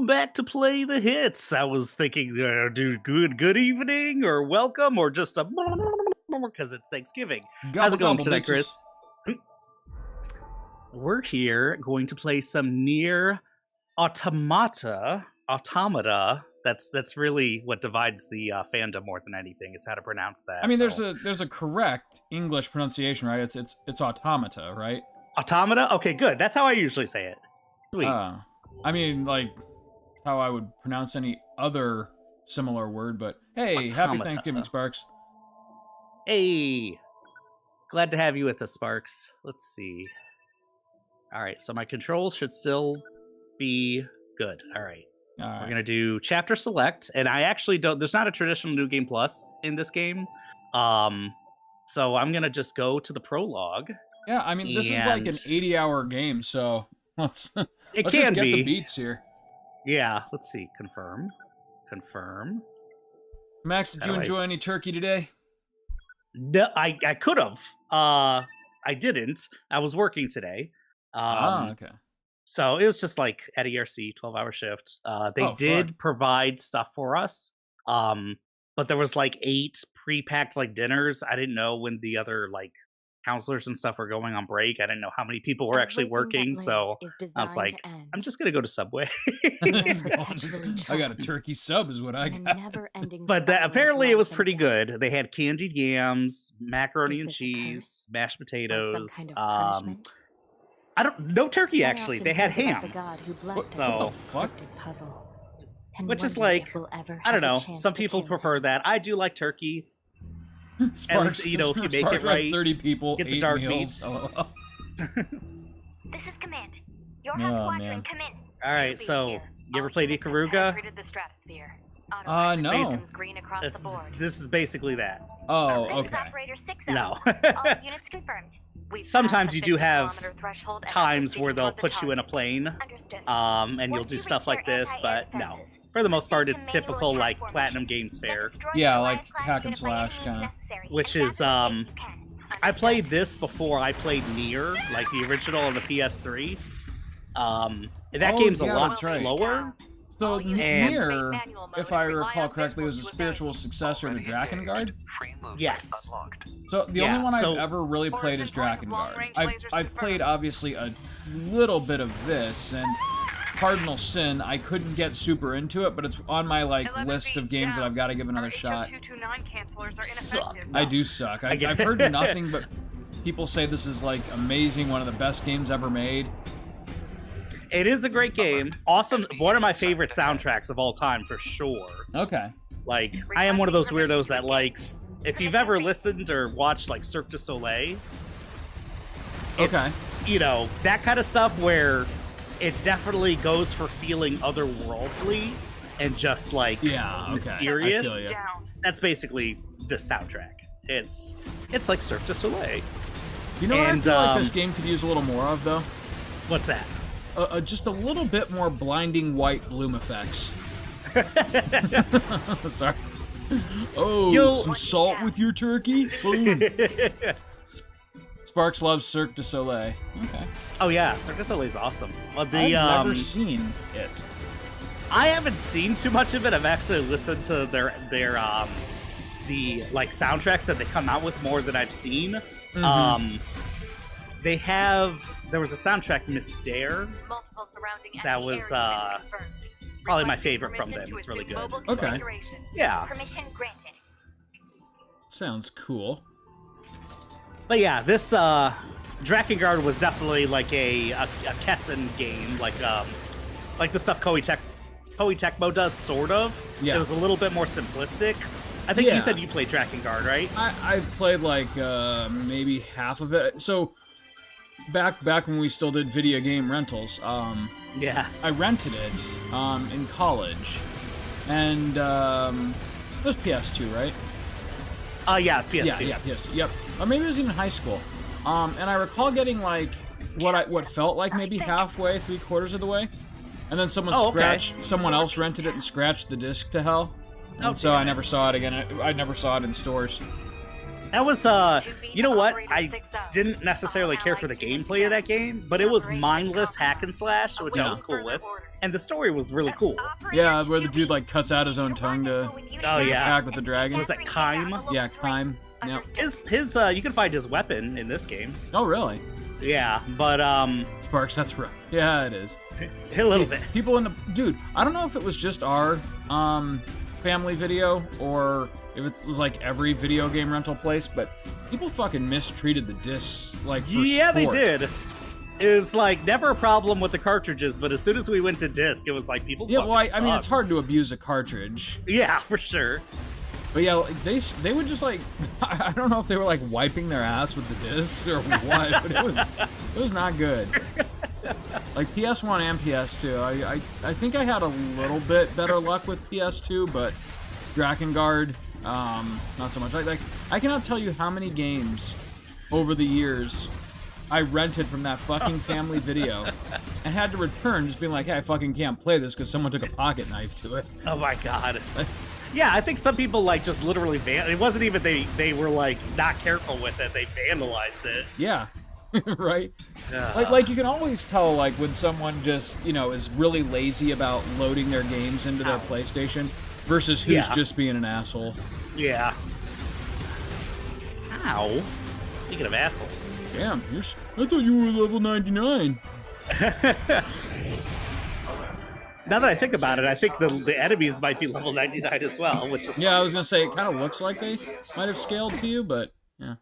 welcome back to Play the Hits. I was thinking, do good evening or welcome or just a because it's Thanksgiving. How's Gobble it going gobble, tonight, bitches. Chris? We're here going to play some NieR Automata. That's really what divides the fandom more than anything is how to pronounce that. I mean, there's a correct English pronunciation, right? It's automata, right? Automata. Okay, good. That's how I usually say it. Sweet. I mean, like how I would pronounce any other similar word. But hey, happy Automata. Thanksgiving, Sparks. Hey, glad to have you with us, Sparks. Let's see. All right, so my controls should still be good. All right. We're going to do chapter select, and I actually don't, there's not a traditional New Game Plus in this game. So I'm going to just go to the prologue. Yeah, I mean, this is like an 80-hour game, so let's just get the beats here. Yeah, let's see. Confirm. Max, did you enjoy any turkey today? No, I could have. I didn't. I was working today. Okay. So it was just like at ERC, 12-hour shift. They did provide stuff for us. But there was like 8 pre-packed like dinners. I didn't know when the other like counselors and stuff were going on break. I didn't know how many people were actually working. So I was like, I'm just going to go to Subway. I got a turkey sub is what I got. But apparently it was pretty good. They had candied yams, macaroni and cheese, mashed potatoes. No turkey actually. They had ham. What the fuck? Which is like, I don't know. Some people prefer that. I do like turkey. Sparks, if you make it right, 30 people, get the dark meat. Oh, this is command. Your squadron come in. All right, so you ever played Ikaruga? No. This is basically that. Oh, okay. No. All units confirmed. Sometimes you do have times where they'll put you in a plane, and you'll do stuff like this, but no. For the most part, it's typical, like, Platinum Games fare. Yeah, like hack and slash, kind of. Which is, I played this before I played NieR, like the original on the PS3. That game's a lot slower. So NieR, if I recall correctly, was a spiritual successor to Drakengard? Yes. So the only one I've ever really played is Drakengard. I've played, obviously, a little bit of this, and Cardinal Sin, I couldn't get super into it, but it's on my list of games that I've got to give another shot. Suck. I do suck. I've heard nothing but people say this is like amazing, one of the best games ever made. It is a great game. Awesome. One of my favorite soundtracks of all time, for sure. Okay. Like, I am one of those weirdos that likes, if you've ever listened or watched like Cirque du Soleil, it's, you know, that kind of stuff where it definitely goes for feeling otherworldly and just like mysterious. I feel ya. That's basically the soundtrack. It's like Cirque du Soleil. You know what I feel like this game could use a little more of, though? What's that? Just a little bit more blinding white bloom effects. Sorry. Oh, some salt with your turkey? Boom. Sparks loves Cirque du Soleil. Okay. Oh yeah, Cirque du Soleil's awesome. Well, I've never seen it. I haven't seen too much of it. I've actually listened to their the like soundtracks that they come out with more than I've seen. There was a soundtrack, Mystère, that was probably my favorite from them. It's really good. Okay. Yeah. Sounds cool. But yeah, this Drakengard was definitely like a Kessen game, like the stuff Koei Tecmo does, sort of. Yeah. It was a little bit more simplistic. I think you said you played Drakengard, right? I played like maybe half of it. So back when we still did video game rentals, yeah, I rented it in college, and it was PS2, right? Yeah, it's PS2. Yeah, PS2. Yep. Or maybe it was even high school. And I recall getting like what felt like maybe halfway, 3/4 of the way, and then someone else rented it and scratched the disc to hell. And so I never saw it again. I never saw it in stores. That was, you know what? I didn't necessarily care for the gameplay of that game, but it was mindless hack and slash, which I was cool with. And the story was really cool. Yeah, where the dude, like, cuts out his own tongue to attack with the dragon. Was that Kime? Yeah, Kime. Yep. You can find his weapon in this game. Oh, really? Yeah, but, Sparks, that's rough. Yeah, it is. A little bit. People in the... Dude, I don't know if it was just our, family video, or if it was like every video game rental place, but people fucking mistreated the discs, like, for sport. They did. It was like never a problem with the cartridges, but as soon as we went to disc, it was like people. Yeah, well, I mean, it's hard to abuse a cartridge. Yeah, for sure. But yeah, like, they would just like, I don't know if they were like wiping their ass with the discs or what, but it was not good. Like PS1 and PS2, I think I had a little bit better luck with PS2, but Drakengard, not so much. Like I cannot tell you how many games over the years I rented from that fucking family video and had to return, just being like, hey, I fucking can't play this because someone took a pocket knife to it. Oh my god. Yeah, I think some people like just literally it wasn't even they were like not careful with it, they vandalized it. Yeah. Right? Like you can always tell like when someone just, you know, is really lazy about loading their games into their PlayStation versus who's just being an asshole. Yeah. Ow. Speaking of assholes. Damn, I thought you were level 99. Now that I think about it, I think the enemies might be level 99 as well, which is funny. I was gonna say it kind of looks like they might have scaled to you, but yeah.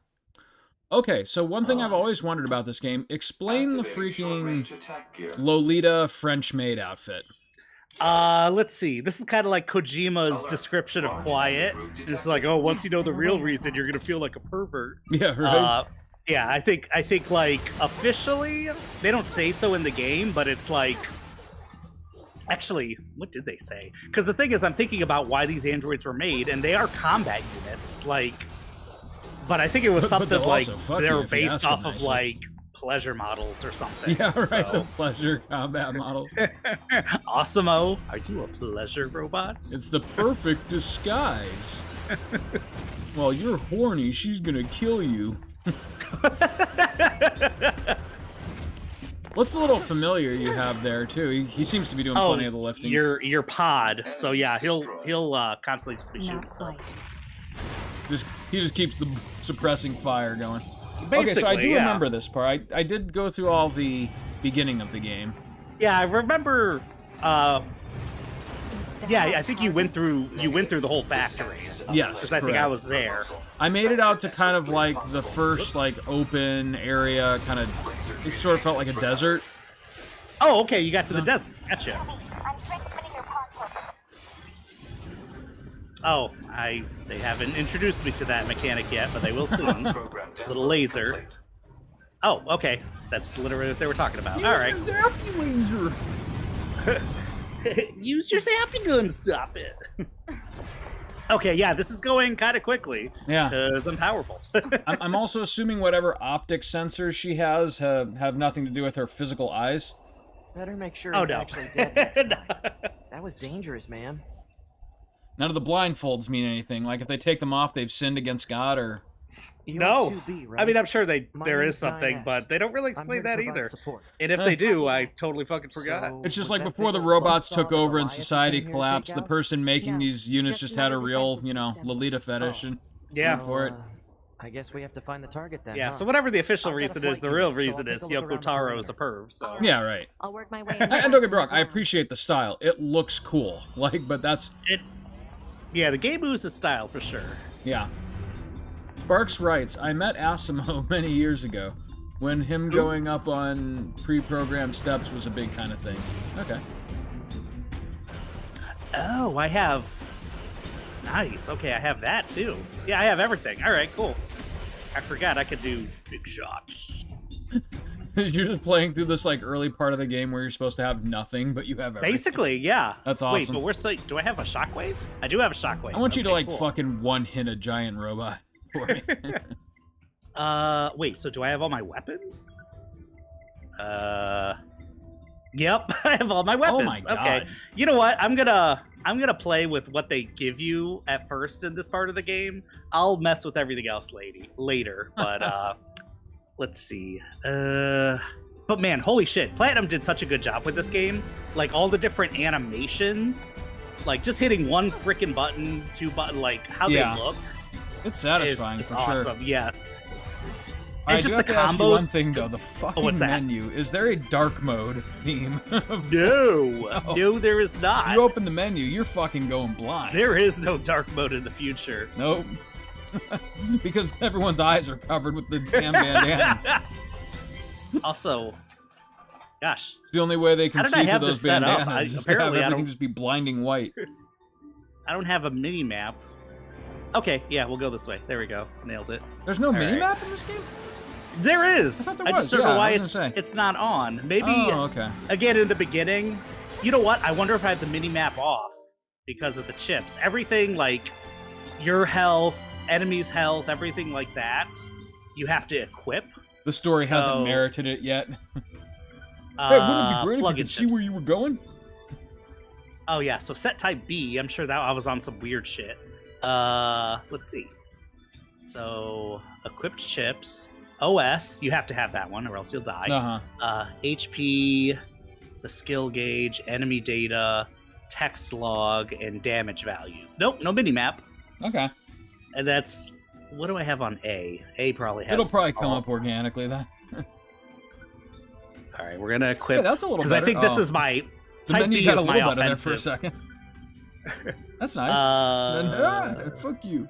Okay, so one thing I've always wondered about this game: explain the freaking Lolita French maid outfit. Let's see. This is kind of like Kojima's description of Quiet. It's like, oh, once you know the real reason, you're gonna feel like a pervert. Yeah, right. Yeah, I think like officially they don't say so in the game, but it's like. Actually, what did they say? Because the thing is, I'm thinking about why these androids were made, and they are combat units, like. But I think it was something like they were based off of like pleasure models or something. Yeah, right. So. The pleasure combat models. Awesome-o, are you a pleasure robot? It's the perfect disguise. Well, you're horny. She's gonna kill you. What's the little familiar you have there too? He seems to be doing plenty of the lifting. Your pod. So yeah, he'll constantly just be shooting stuff. He just keeps the suppressing fire going. Basically, okay, so I do remember this part. I did go through all the beginning of the game. Yeah, I remember. Yeah, I think you went through the whole factory. Yes, because I think I was there. I made it out to kind of like the first like open area, kind of. It sort of felt like a desert. Oh, okay, you got to the desert. Gotcha. Oh, they haven't introduced me to that mechanic yet, but they will soon. Little laser. Oh, okay. That's literally what they were talking about. All right. Laser. Use your zappy gun to stop it. Okay, yeah, this is going kind of quickly. Yeah. Because I'm powerful. I'm also assuming whatever optic sensors she has have nothing to do with her physical eyes. Better make sure he's actually dead next time. That was dangerous, man. None of the blindfolds mean anything. Like, if they take them off, they've sinned against God, or... No. 2B, right? I mean, I'm sure there is something, but they don't really explain that either. Support. And if they do, I totally fucking forgot. It's just like before the robots took over and society collapsed, the person making these units just had a real, you know, Lolita fetish and for it. I guess we have to find the target then. Yeah, so whatever the official reason is, the real reason is Yoko Taro is a perv, so... Yeah, right. I'll work my way... And don't get me wrong, I appreciate the style. It looks cool. Like, but that's... Yeah, the game oozes style, for sure. Yeah. Sparks writes, I met Asimo many years ago, when him going up on pre-programmed steps was a big kind of thing. Okay. Oh, I have... Nice. Okay, I have that, too. Yeah, I have everything. All right, cool. I forgot I could do big shots. You're just playing through this like early part of the game where you're supposed to have nothing, but you have everything. Basically, yeah. That's awesome. Wait, but where's the... Do I have a shockwave? I do have a shockwave. I want you to like fucking one-hit a giant robot for me. Wait, so do I have all my weapons? Yep, I have all my weapons. Oh my God. Okay, you know what? I'm gonna play with what they give you at first in this part of the game. I'll mess with everything else later. But let's see. But man, holy shit! Platinum did such a good job with this game. Like all the different animations, like just hitting one freaking button, two button, like how they look. It's satisfying it's for awesome. sure. Yes. And I just do have to combos. ask you one thing though: the fucking what's that? menu. Is there a dark mode theme? No, there is not. You open the menu, you're fucking going blind. There is no dark mode in the future. Nope. Because everyone's eyes are covered with the damn bandanas. Also, gosh, the only way they can see through those set up? bandanas is to have everything just be blinding white. I don't have a mini map. Okay, yeah, we'll go this way. There we go. Nailed it. There's no mini map in this game? There is. I just don't know why it's not on. Maybe again in the beginning. You know what? I wonder if I have the mini map off because of the chips. Everything like your health, enemies' health, everything like that, you have to equip. The story hasn't merited it yet. Hey, wouldn't it be great if you could see where you were going? Oh yeah, so set type B. I'm sure that I was on some weird shit. Let's see. So equipped chips, OS. You have to have that one, or else you'll die. HP, the skill gauge, enemy data, text log, and damage values. Nope, no mini map. Okay. And that's. What do I have on A? A probably has. It'll probably come up organically then. All right, we're gonna equip. Hey, that's a little better. Because I think this is my. The type menu B got is a little my better offensive. there for a second. That's nice. Fuck you.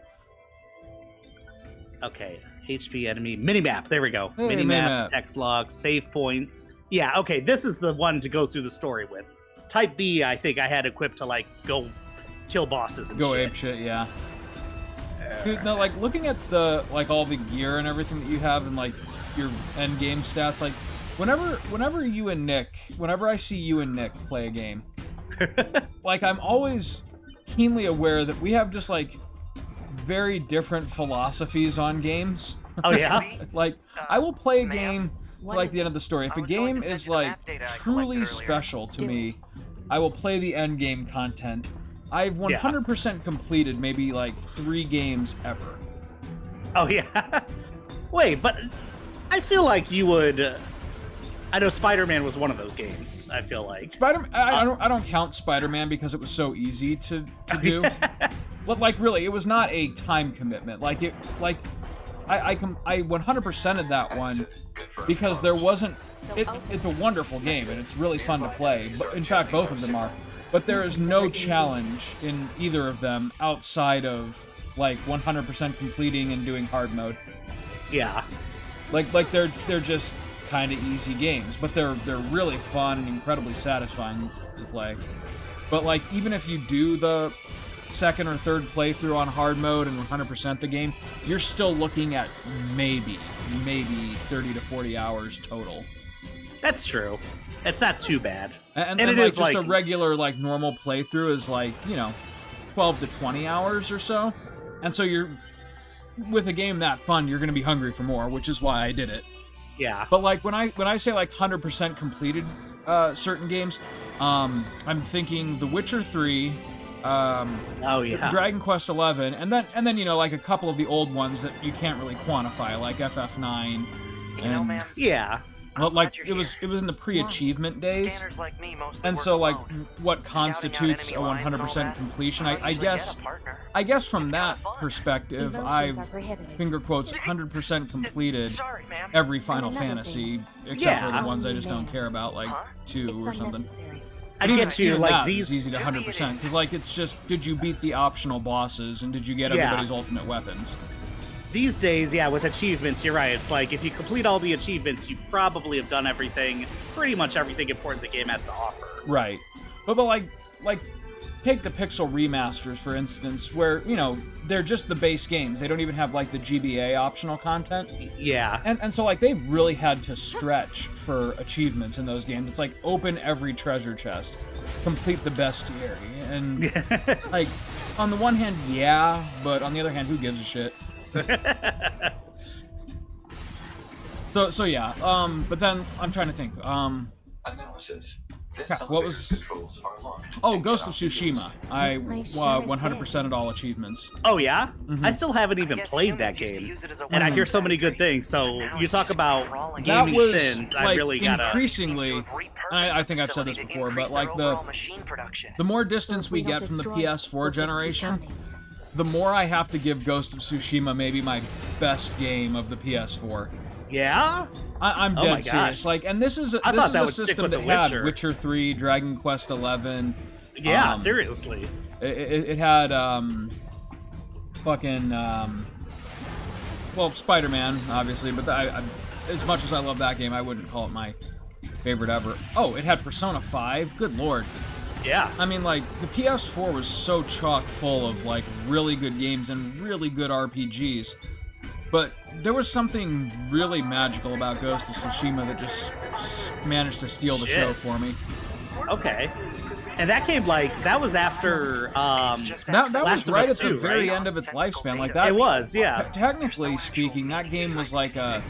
Okay, HP enemy minimap. There we go. Hey, minimap, text log, save points. Yeah. Okay, this is the one to go through the story with. Type B, I think I had equipped to like go kill bosses and go shit. ape shit. Yeah. Dude, no, like looking at the all the gear and everything that you have and like your end game stats, like whenever I see you and Nick play a game, like I'm always keenly aware that we have just like very different philosophies on games. Oh yeah. Like I will play a game to like the end of the story. If a game is like truly special to me, I will play the end game content. I've 100% completed maybe like 3 games ever. Oh yeah. Wait, but I feel like you would. I know Spider-Man was one of those games. I feel like I don't count Spider-Man because it was so easy to do. But like really, it was not a time commitment. I 100%ed that one because there wasn't. It's a wonderful game and it's really fun to play. But in fact, both of them are. But there is no challenge in either of them outside of like 100% completing and doing hard mode. Yeah. Like they're just kind of easy games, but they're really fun and incredibly satisfying to play. But like even if you do the second or third playthrough on hard mode and 100% the game, you're still looking at maybe 30 to 40 hours total. That's true. It's not too bad. And it like, is just a regular, like, normal playthrough is, like, 12 to 20 hours or so. And so you're, with a game that fun, you're going to be hungry for more, which is why I did it. Yeah. But, like, when I say, like, 100% completed certain games, I'm thinking The Witcher 3, Dragon Quest 11, and then like, a couple of the old ones that you can't really quantify, like FF9. And, yeah. Well, like it was in the pre-achievement days, and so like what constitutes a 100% completion? I guess from that perspective, I've finger quotes 100% completed every Final Fantasy except for the ones I just don't care about, like 2 or something. I get you. Even like that these is easy to 100% because like it's just did you beat the optional bosses and did you get everybody's ultimate weapons? These days, yeah, with achievements, you're right. It's like if you complete all the achievements, you probably have done everything, pretty much everything important the game has to offer. Right. But like take the Pixel remasters, for instance, where, they're just the base games. They don't even have, like, the GBA optional content. Yeah. And so, like, they've really had to stretch for achievements in those games. It's like, open every treasure chest. Complete the bestiary. And, like, on the one hand, yeah, but on the other hand, who gives a shit? So yeah, but then I'm trying to think. Analysis. What was... Oh, Ghost of Tsushima. I 100%ed all achievements. Oh, yeah? I still haven't even played that game. And I hear so many good things, so you talk about gaming sins, I really gotta... increasingly, and I think I've said this before, but like the more distance we get from the PS4 generation, the more I have to give Ghost of Tsushima maybe my best game of the PS4. Yeah? I'm dead serious. Like, and this is a system that had Witcher 3, Dragon Quest 11. Yeah, seriously. It had well, Spider-Man, obviously, but as much as I love that game, I wouldn't call it my favorite ever. Oh, it had Persona 5. Good lord. Yeah. I mean, like, the PS4 was so chock full of like really good games and really good RPGs. But there was something really magical about Ghost of Tsushima that just managed to steal the show for me. Okay. And that came, like, that was after, that was right at the very end of its lifespan. Like, that... It was, yeah. Technically speaking, that game was like a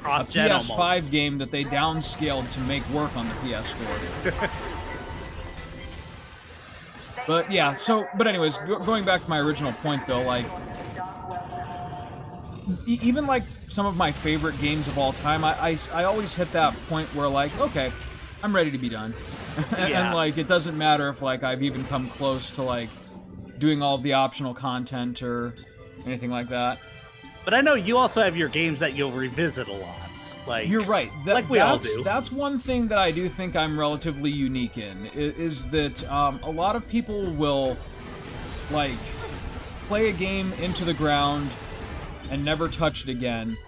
PS5 almost. Game that they downscaled to make work on the PS4. But, yeah, so... But anyways, going back to my original point, though, like... Even like some of my favorite games of all time, I always hit that point where like, okay, I'm ready to be done. And like, it doesn't matter if like I've even come close to like doing all of the optional content or anything like that. But I know you also have your games that you'll revisit a lot. Like, you're right. Like we all do. That's one thing that I do think I'm relatively unique in, is that a lot of people will like play a game into the ground and never touched again.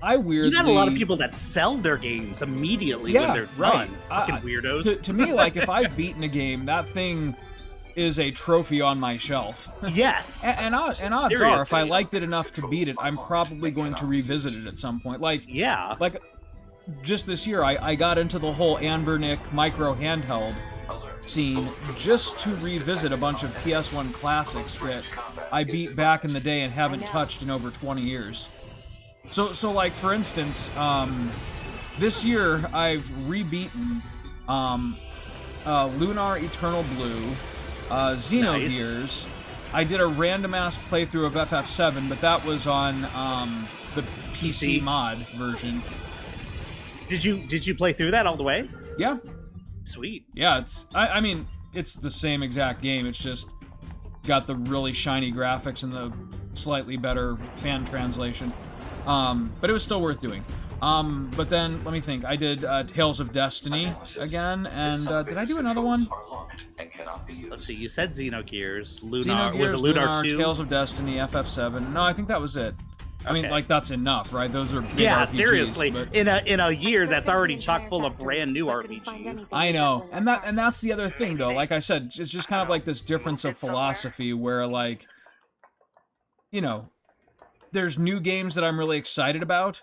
I weirdly... You got a lot of people that sell their games immediately when they're done. Fucking weirdos. To me, like, if I've beaten a game, that thing is a trophy on my shelf. Yes. and odds are, if I liked it enough to beat it, I'm probably going to revisit it at some point. Like, like, just this year, I got into the whole Anbernic micro handheld scene just to revisit a bunch of PS1 classics that I beat back in the day and haven't touched in over 20 years. So like, for instance, this year I've rebeaten Lunar Eternal Blue, Xenogears. I did a random-ass playthrough of FF7, but that was on the PC mod version. Did you play through that all the way? Yeah. Sweet. Yeah, I mean, it's the same exact game. It's just got the really shiny graphics and the slightly better fan translation. But it was still worth doing. But then, let me think. I did Tales of Destiny again, and did I do another one? Let's see, you said Xenogears, Lunar, was it Lunar 2? Tales of Destiny, FF7. No, I think that was it. I mean, like, that's enough, right? Those are big RPGs, seriously. But... In a year that's already chock full of brand new RPGs. I know. And that's the other thing, though. Like I said, it's just kind of like this difference of philosophy where, like, you know, there's new games that I'm really excited about,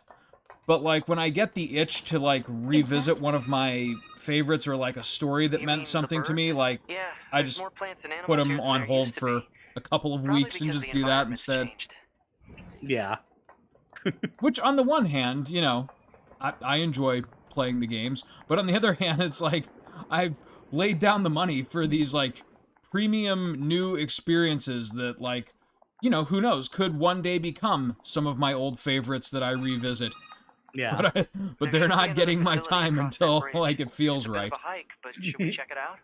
but, like, when I get the itch to, like, revisit one of my favorites or, like, a story that meant something to me, like, I just put them on hold for a couple of weeks and just do that instead. Yeah. Which, on the one hand, you know, I enjoy playing the games, but on the other hand, it's like, I've laid down the money for these, like, premium new experiences that, like, you know, who knows, could one day become some of my old favorites that I revisit. Yeah. But they're not getting my time until, like, it feels right. Should we check it out?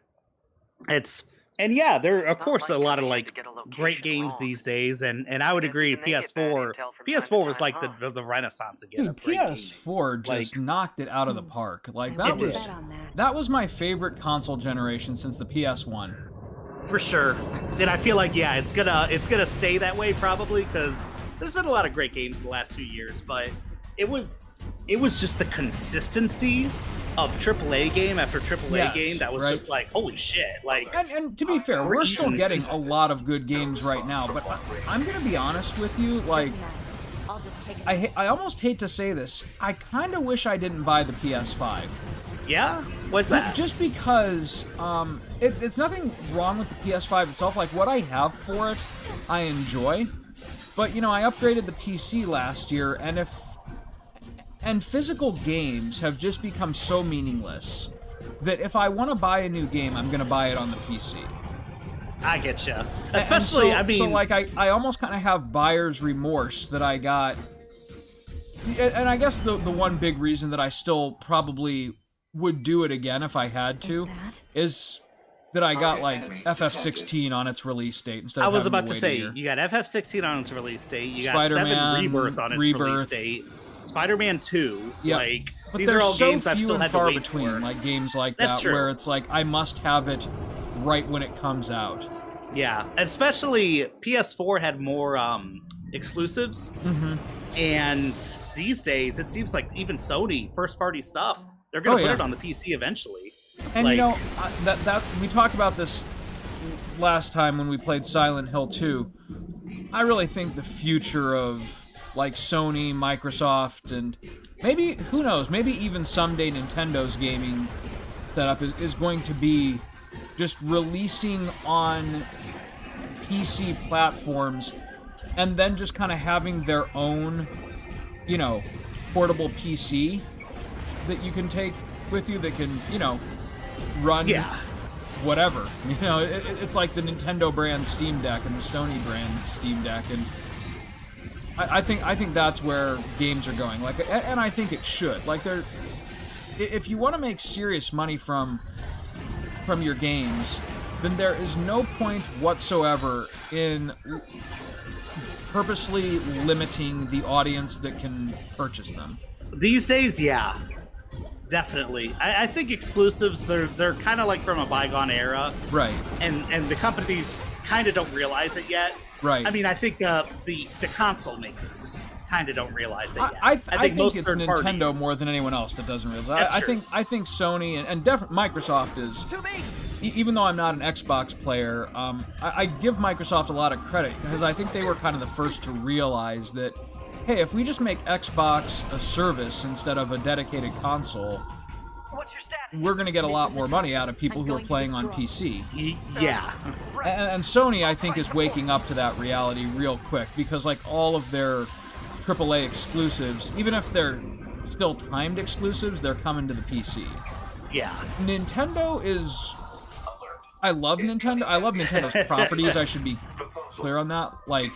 And yeah, there are, of course, a lot of, like, great games these days, and I would agree, PS4 was, like, the renaissance again. Dude, PS4 just knocked it out of the park. Like, that was my favorite console generation since the PS1. For sure. And I feel like, yeah, it's gonna stay that way, probably, because there's been a lot of great games in the last few years, but it was just the consistency of AAA game after AAA game that was just like, holy shit. Like, and to be fair, we're still getting a lot of good games right now, but I'm gonna be honest with you, like, I almost hate to say this, I kind of wish I didn't buy the PS5. Yeah? What's that? Just because, it's nothing wrong with the PS5 itself, like, what I have for it, I enjoy, but, you know, I upgraded the PC last year, and physical games have just become so meaningless that if I want to buy a new game, I'm going to buy it on the PC. I get you. Especially, so like, I almost kind of have buyer's remorse that I got. And I guess the one big reason that I still probably would do it again if I had to is that I got like FF16 on its release date instead of I was about to to say, you got FF16 on its release date, you got 7 Rebirth on its release date, Spider-Man 2, like, but these are all so games I've still had to wait between, for. like games like that where it's like I must have it right when it comes out. Yeah, especially PS4 had more exclusives, and these days it seems like even Sony first-party stuff, they're gonna put it on the PC eventually. And like, you know, that we talked about this last time when we played Silent Hill 2. I really think the future of like Sony, Microsoft, and maybe, who knows, maybe even someday Nintendo's gaming setup is going to be just releasing on PC platforms and then just kind of having their own, you know, portable PC that you can take with you that can, you know, run whatever. You know, it's like the Nintendo brand Steam Deck and the Sony brand Steam Deck, and I think that's where games are going. Like, and I think it should. Like, if you want to make serious money from your games, then there is no point whatsoever in purposely limiting the audience that can purchase them. These days, yeah. Definitely. I think exclusives, they're kind of like from a bygone era. Right. And the companies kind of don't realize it yet. Right. I mean, I think the console makers kind of don't realize it yet. I think most it's Nintendo parties, more than anyone else that doesn't realize. I think Sony and definitely Microsoft is. Even though I'm not an Xbox player, I give Microsoft a lot of credit because I think they were kind of the first to realize that, hey, if we just make Xbox a service instead of a dedicated console, we're going to get a lot more money out of people who are playing on PC. Yeah. And Sony, I think, is waking up to that reality real quick because, like, all of their AAA exclusives, even if they're still timed exclusives, they're coming to the PC. Yeah. Nintendo is... I love Nintendo. I love Nintendo's properties. I should be clear on that. Like,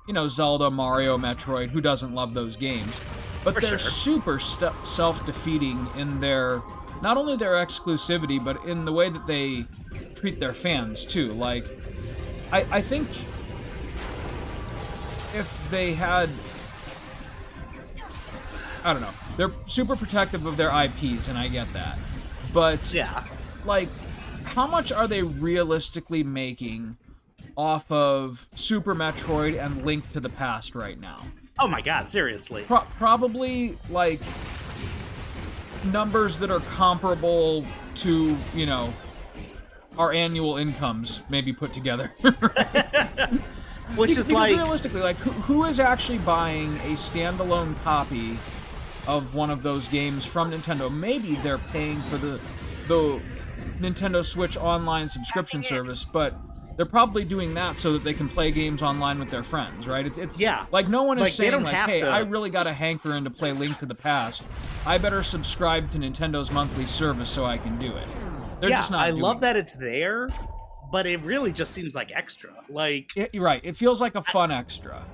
you know, Zelda, Mario, Metroid. Who doesn't love those games? But they're super self-defeating in their... Not only their exclusivity, but in the way that they treat their fans, too. Like, I think if they had... I don't know. They're super protective of their IPs, and I get that. But, like, how much are they realistically making off of Super Metroid and Link to the Past right now? Oh my god, seriously. Probably, like, numbers that are comparable to, you know, our annual incomes maybe put together. Which is like... realistically, like, who is actually buying a standalone copy of one of those games from Nintendo? Maybe they're paying for the Nintendo Switch Online subscription service, but they're probably doing that so that they can play games online with their friends, right? It's like no one is saying like, hey, I really got a hankering to play Link to the Past. I better subscribe to Nintendo's monthly service so I can do it. They're just not doing love that it's there, but it really just seems like extra. Like, you're right. It feels like a fun extra.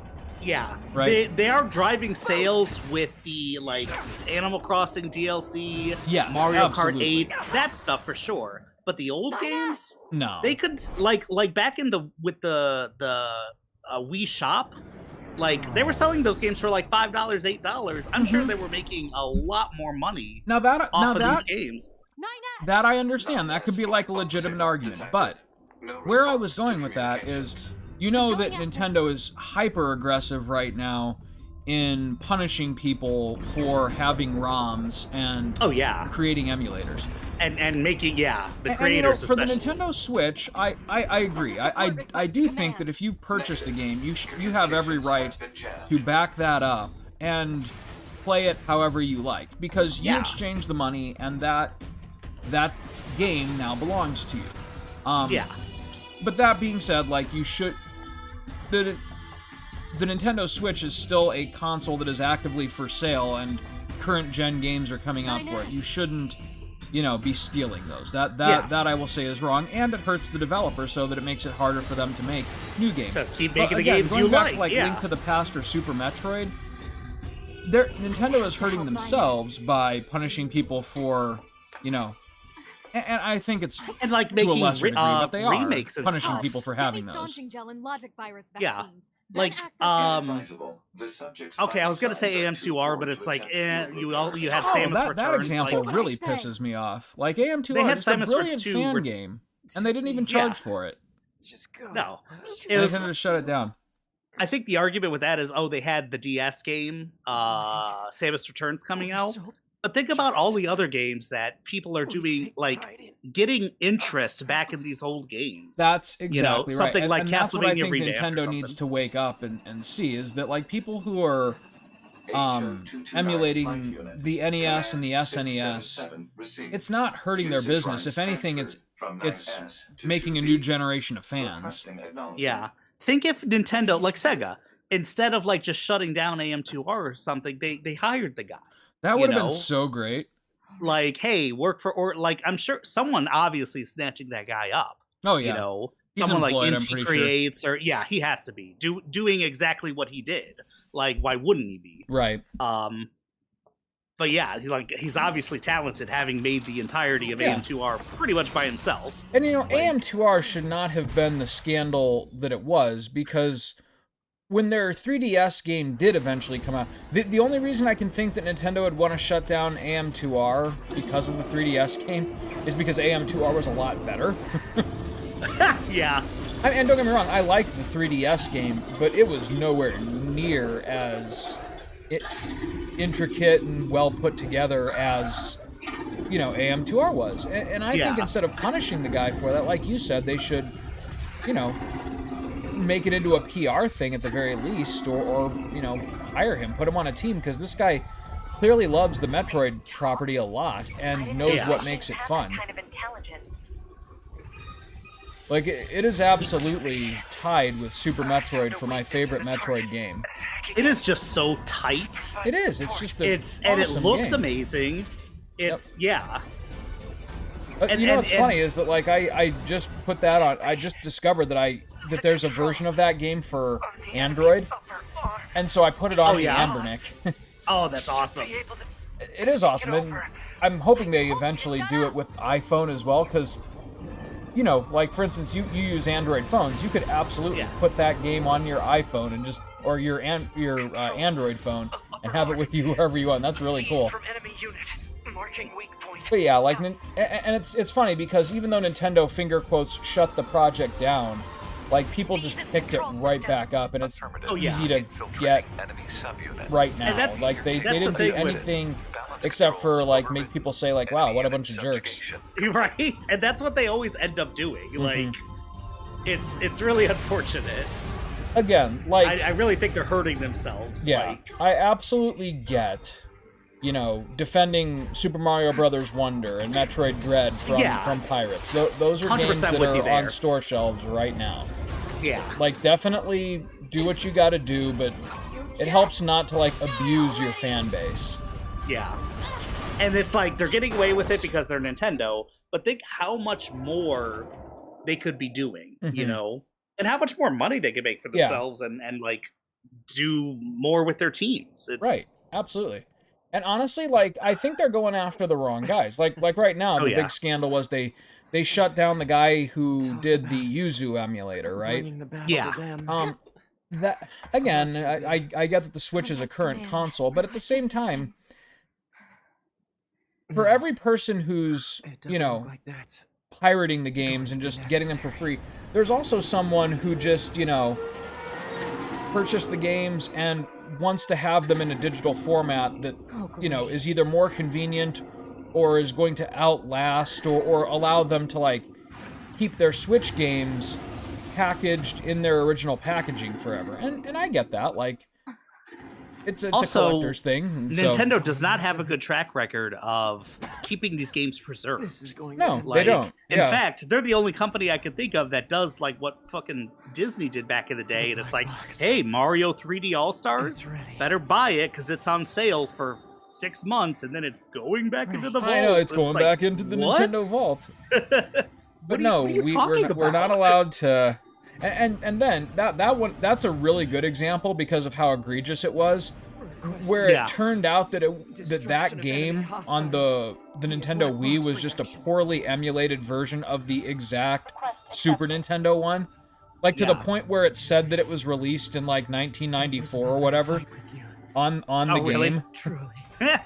Yeah, right. They are driving sales with the like Animal Crossing DLC, Mario Kart 8, that stuff for sure. But the old games, no, they could like back in the Wii Shop, like they were selling those games for like $5, $8. I'm sure they were making a lot more money off of these games. That I understand. That could be like a legitimate argument, but where I was going with that is, you know that Nintendo is hyper aggressive right now in punishing people for having ROMs and creating emulators. And making, the creators, and, you know, for especially. the Nintendo Switch, I agree. I do think that if you've purchased a game, you have every right to back that up and play it however you like, because you exchange the money and that game now belongs to you. But that being said, like, you should... The Nintendo Switch is still a console that is actively for sale, and current-gen games are coming out for it. You shouldn't, be stealing those. That I will say is wrong, and it hurts the developer so that it makes it harder for them to make new games. So keep making the games you back like. To, Link to the Past or Super Metroid, Nintendo is hurting themselves by punishing people for, and I think it's and like to a lesser degree, but they remakes are punishing people for having those. Yeah. Like, okay, I was gonna say AM2R, but it's like, you had Samus Returns. That example really pisses me off. Like, AM2R is a brilliant fan game, and they didn't even charge for it. Just go. No. They had to shut it down. I think the argument with that is, they had the DS game, Samus Returns coming out. But think about all the other games that people are doing, like getting interest back in these old games. That's exactly right. Something like and Castlevania that's what I think Revamped Nintendo needs to wake up and see is that like people who are emulating the NES and the SNES, it's not hurting their business. If anything, it's making a new generation of fans. Yeah. Think if Nintendo, like Sega, instead of like just shutting down AM2R or something, they hired the guy. That would have been so great. Like, hey, work for, or like, I'm sure someone obviously is snatching that guy up. Oh yeah, someone like Inti Creates, or he has to be doing exactly what he did. Like, why wouldn't he be? Right. But yeah, he's obviously talented, having made the entirety of AM2R pretty much by himself. And AM2R should not have been the scandal that it was, because when their 3DS game did eventually come out, the only reason I can think that Nintendo would want to shut down AM2R because of the 3DS game is because AM2R was a lot better. Yeah. And don't get me wrong, I liked the 3DS game, but it was nowhere near as intricate and well put together as, AM2R was. And I think instead of punishing the guy for that, like you said, they should, make it into a PR thing at the very least, or hire him, put him on a team, because this guy clearly loves the Metroid property a lot and knows what makes it fun. Like, it is absolutely tied with Super Metroid for my favorite Metroid game. It is just so tight. It is. It's just and it looks amazing. It's But what's funny is that like I just put that on. I just discovered that there's a version of that game for Android, and so I put it on the Ambernick. Oh, that's awesome. It is awesome, and I'm hoping they eventually do it with iPhone as well, because like for instance, you use Android phones, you could absolutely put that game on your iPhone and or your Android phone and have it with you wherever you want. And that's really cool. But yeah, like, and it's funny because even though Nintendo finger quotes shut the project down, like people just picked it right back up, and it's easy to get right now. Like they didn't do anything except for like make people say like, "Wow, what a bunch of jerks!" Right, and that's what they always end up doing. Like, it's really unfortunate. Again, like I really think they're hurting themselves. Yeah, like, I absolutely get. Defending Super Mario Brothers Wonder and Metroid Dread from pirates. Those are games that are on store shelves right now. Yeah. Like, definitely do what you gotta do, but it helps not to, like, abuse your fan base. Yeah. And it's like, they're getting away with it because they're Nintendo, but think how much more they could be doing, and how much more money they could make for themselves and like, do more with their teams. Right. Absolutely. And honestly, like, I think they're going after the wrong guys. Like right now, the big scandal was they shut down the guy who did the Yuzu emulator, right? Yeah. That again, I get that the Switch is a current console, but at the same time, for every person who's, pirating the games and just getting them for free, there's also someone who just, purchased the games and wants to have them in a digital format that, is either more convenient or is going to outlast or allow them to, like, keep their Switch games packaged in their original packaging forever. And I get that. Like, it's also a collector's thing. Nintendo does not have a good track record of keeping these games preserved. They don't. In fact, they're the only company I can think of that does like what fucking Disney did back in the day, and it's like, hey, Mario 3D All-Stars, better buy it because it's on sale for 6 months and then it's going back into the vault. I know, it's going back into the Nintendo vault. But no, we're not allowed to. And then that's a really good example because of how egregious it was. Where it turned out that that game on the Nintendo Wii was just a poorly emulated version of the exact Super Nintendo one. Like, to the point where it said that it was released in, like, 1994 or whatever on the game. Truly. The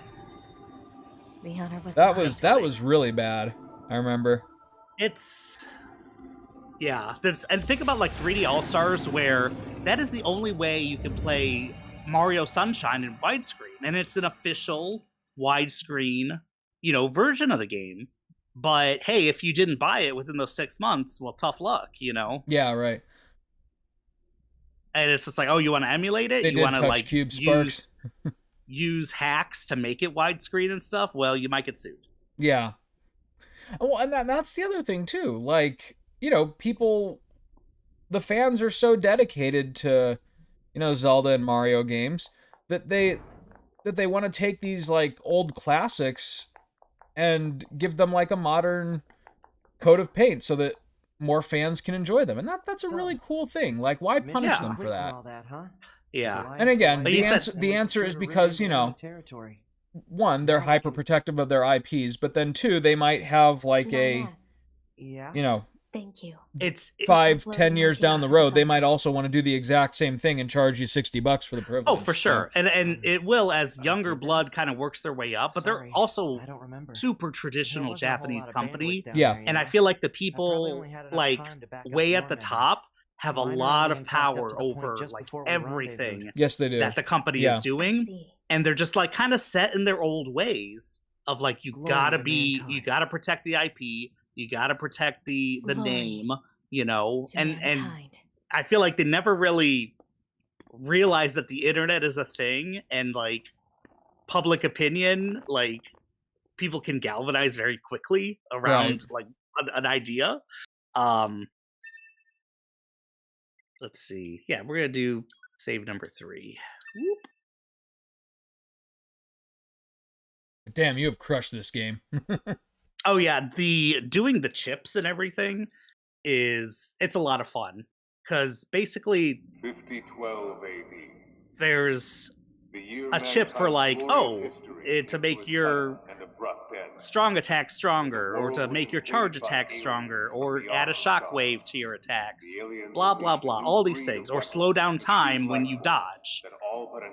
honor was that was really bad, I remember. It's... Yeah, and think about, like, 3D All-Stars, where that is the only way you can play Mario Sunshine in widescreen, and it's an official widescreen, version of the game. But hey, if you didn't buy it within those 6 months, well, tough luck, Yeah, right. And it's just like, oh, you want to emulate it? You want to like Cube Sparks. use hacks to make it widescreen and stuff? Well, you might get sued. Yeah. Well, and that's the other thing too. Like, people, the fans are so dedicated to, Zelda and Mario games that they want to take these like old classics and give them like a modern coat of paint so that more fans can enjoy them. And that's a really cool thing. Like, why punish them for that? Yeah. And again, the answer is because, one, they're hyper protective of their IPs, but then two, they might have like Thank you. It's 5-10 years down the road, they might also want to do the exact same thing and charge you $60 for the privilege. Oh, for sure. And it will, as younger blood kind of works their way up, but they're also super traditional Japanese company. Yeah. And I feel like the people like way at the top have a lot of power over like everything yes, they do. that the company is doing. And they're just like kind of set in their old ways of like, you gotta protect the IP. You got to protect the name, and I feel like they never really realized that the internet is a thing, and like public opinion, like people can galvanize very quickly around like an idea. Let's see. Yeah, we're going to do save number 3. Whoop. Damn, you have crushed this game. Oh yeah, doing the chips and everything it's a lot of fun because basically 5012 AD. There's a chip for like to make your strong attack stronger, or to make your charge attack stronger, or add a shockwave to your attacks, blah blah blah, all these things, or slow down time when you dodge.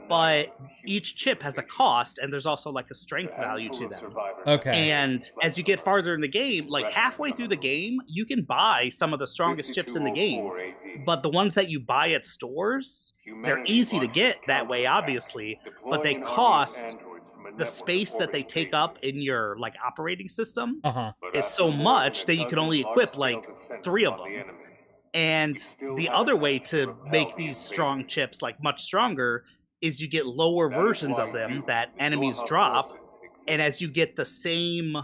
But each chip has a cost, and there's also like a strength value to them. Okay. And as you get farther in the game, like halfway through the game, you can buy some of the strongest chips in the game. But the ones that you buy at stores, they're easy to get that way, obviously, but they cost the space that they take up in your like operating system is so much that you can only equip like 3 of them. And the other way to make these strong chips like much stronger is you get lower versions of them that enemies drop, and as you get the same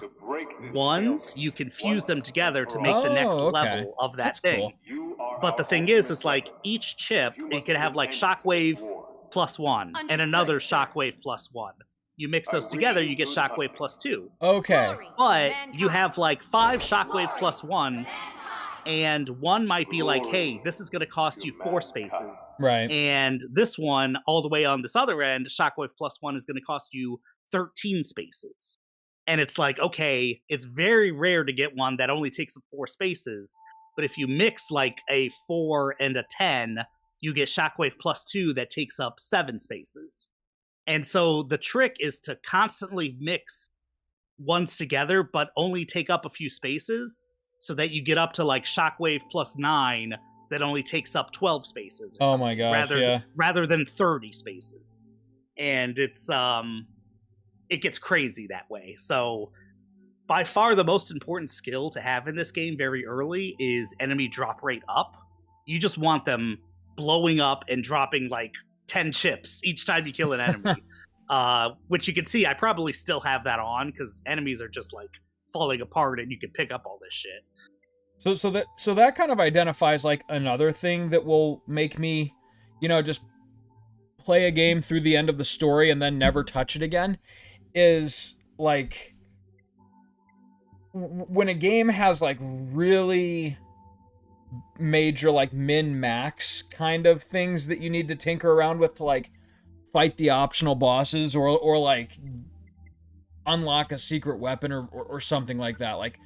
ones, you can fuse them together to make the next level of that thing. Cool. But the thing is like each chip, it can have like shockwave +1 and another shockwave +1. You mix those together, you get shockwave +2. Okay. But you have like 5 shockwave +1s, and one might be like, hey, this is going to cost you 4 spaces. Right. And this one, all the way on this other end, shockwave +1 is going to cost you 13 spaces. And it's like, okay, it's very rare to get one that only takes up 4 spaces. But if you mix like a 4 and a 10, you get shockwave +2 that takes up 7 spaces. And so the trick is to constantly mix ones together, but only take up a few spaces, so that you get up to like shockwave +9 that only takes up 12 spaces. Oh my gosh, rather than 30 spaces. And it's it gets crazy that way. So by far the most important skill to have in this game very early is enemy drop rate up. You just want them blowing up and dropping like 10 chips each time you kill an enemy. Which you can see I probably still have that on because enemies are just like falling apart and you can pick up all this shit. So that kind of identifies like another thing that will make me, just play a game through the end of the story and then never touch it again. is like when a game has like really major like min-max kind of things that you need to tinker around with to like fight the optional bosses or like unlock a secret weapon or something like that. Like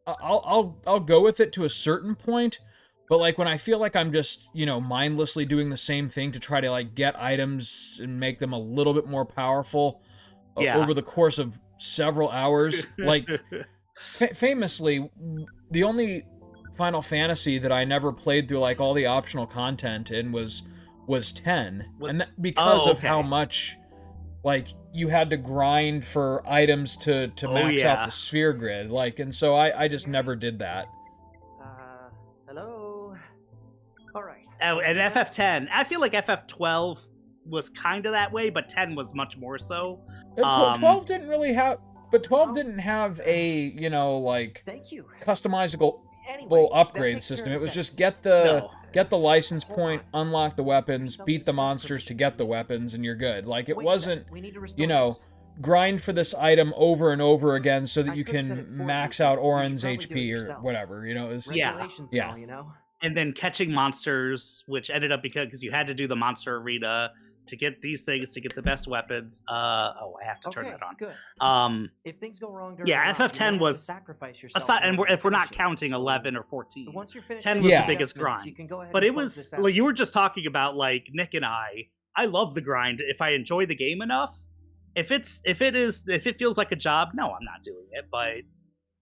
I'll go with it to a certain point, but like when I feel like I'm just, you know, mindlessly doing the same thing to try to like get items and make them a little bit more powerful over the course of several hours, like famously, the only Final Fantasy that I never played through like all the optional content in was 10, and because of how much like you had to grind for items to max out the sphere grid, like, and so I just never did that. Hello. All right. Oh, and FF10, I feel like FF12 was kind of that way, but 10 was much more so. 12 didn't really have, but 12 didn't have a, you know, like customizable upgrade system. It was just get the license point, unlock the weapons, beat the monsters to get the weapons, and you're good. Like, it wasn't, you know, grind for this item over and over again so that you can max out Auron's HP or whatever, you know. It was, yeah. And then catching monsters, which ended up because you had to do the monster arena to get these things, to get the best weapons. I have to turn that on. Good. If things go wrong during FF10 was aside, and if we're not counting 11 or 14, 10 was the biggest grind. But it was like you were just talking about, like Nick and I love the grind if I enjoy the game enough. If it feels like a job, no, I'm not doing it. But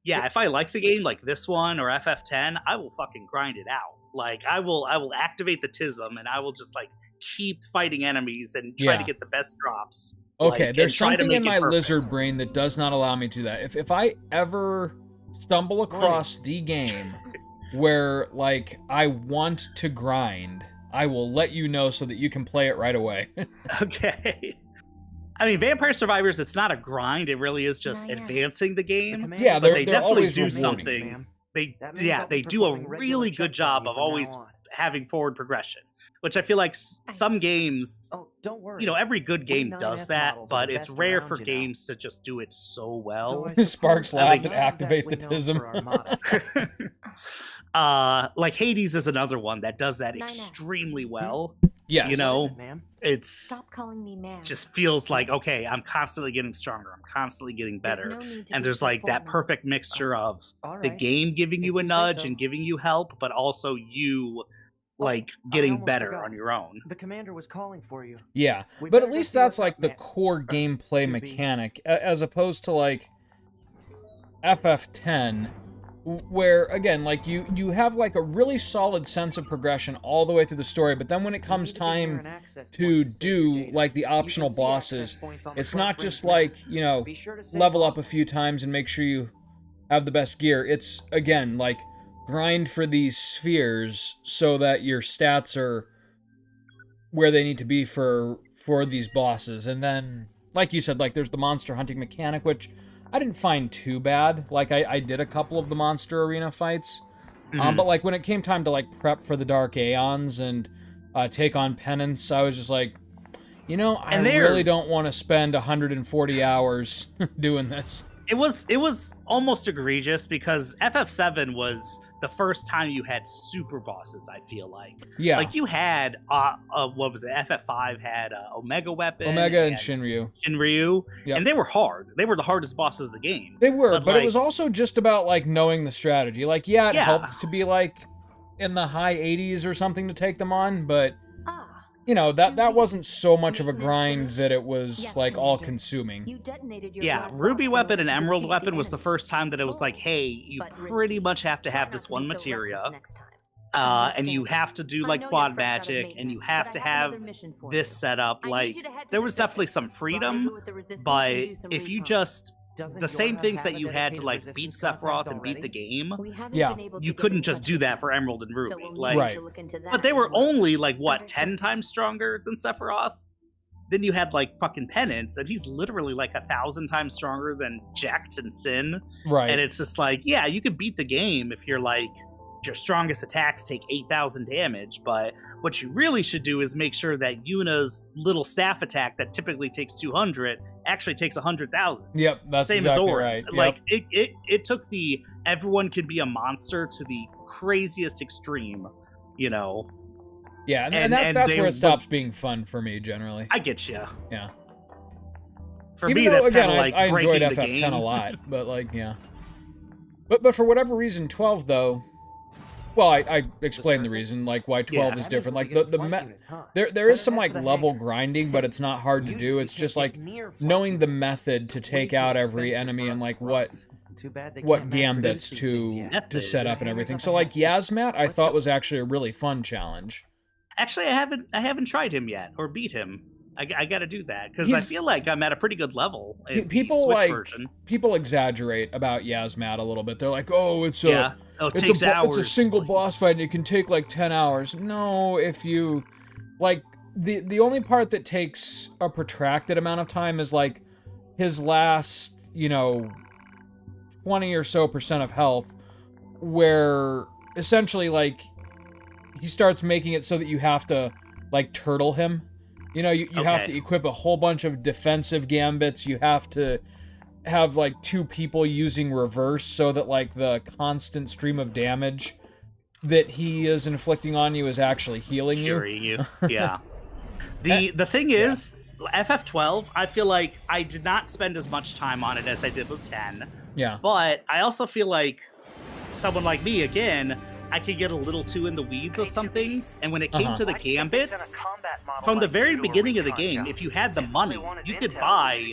yeah, if I like the game like this one or FF10, I will fucking grind it out. Like I will activate the TISM and I will just like keep fighting enemies and try to get the best drops. Okay, like, there's something in my lizard brain that does not allow me to do that. If I ever stumble across the game where like I want to grind, I will let you know so that you can play it right away. Okay. I mean, Vampire Survivors, it's not a grind. It really is just advancing the game. Yeah, but they definitely always do rewarding, something. They do a really good job of always having forward progression, which I feel like some games, don't worry. You know, every good game does that, but it's rare for games to just do it so well. Sparks laughed and activate the TISM. Like Hades is another one that does that extremely well. Yes. You know, Stop calling me ma'am. Just feels like, okay, I'm constantly getting stronger. I'm constantly getting better. And there's like that perfect mixture of the game giving you a nudge and giving you help, but also you like getting better on your own. The commander was calling for you. Yeah, but at least that's like the core gameplay mechanic, as opposed to like FF10, where again, like you have like a really solid sense of progression all the way through the story, but then when it comes time to do like the optional bosses, it's not just like, you know, level up a few times and make sure you have the best gear. It's again like grind for these spheres so that your stats are where they need to be for these bosses. And then, like you said, like there's the monster hunting mechanic, which I didn't find too bad. Like I did a couple of the monster arena fights, but like when it came time to like prep for the Dark Aeons and take on Penance, I was just like, you know, I really don't want to spend 140 hours doing this. It was almost egregious because FF7 was the first time you had super bosses, I feel like. Yeah. Like you had, what was it? FF5 had Omega Weapon. Omega and Shinryu. Yep. And they were hard. They were the hardest bosses of the game. They were, but like, it was also just about like knowing the strategy. Like, it helped to be like in the high 80s or something to take them on, but you know, that wasn't so much of a grind that it was like all-consuming. Ruby Weapon and Emerald Weapon was the first time that it was like, hey, you pretty much have to have this one materia, and you have to do like quad magic, and you have to have this setup. Like, there was definitely some freedom, but if you just the same things that you had to like beat Sephiroth and beat the game, you couldn't just do that for Emerald and Ruby. Like, but they were only like what 10 times stronger than Sephiroth. Then you had like fucking Penance, and he's literally like 1,000 times stronger than Jax and Sin. Right. And it's just like, yeah, you could beat the game if you're like your strongest attacks take 8,000 damage, but what you really should do is make sure that Yuna's little staff attack that typically takes 200 actually takes 100,000. Yep, that's same exactly as Orin's. right. Yep. Like it took the everyone can be a monster to the craziest extreme, you know. Yeah, and that's where it stops being fun for me generally. I get you. Yeah. For me, that's kind of like I enjoyed breaking the FF10 game. a lot, but like, yeah. But for whatever reason, 12 though. Well, I explained the reason, like why 12 is different. Like there is some like level grinding, but it's not hard to do. It's just like knowing the method to take out every enemy and like what gambits to set up and everything. So like Yasmat, I thought was actually a really fun challenge. Actually, I haven't tried him yet or beat him. I got to do that because I feel like I'm at a pretty good level. In people the Switch like version. People exaggerate about Yasmat a little bit. They're like, oh, it's a hours. It's a single boss fight and it can take like 10 hours. No, if you like the only part that takes a protracted amount of time is like his last, 20 or so % of health, where essentially like he starts making it so that you have to like turtle him. You have to equip a whole bunch of defensive gambits. You have to have like 2 people using reverse so that like the constant stream of damage that he is inflicting on you is actually healing you. Yeah. The thing is, FF12, I feel like I did not spend as much time on it as I did with 10. Yeah. But I also feel like someone like me, again, I could get a little too in the weeds of some things, and when it came to the gambits, from the very beginning of the game, if you had the money, you could buy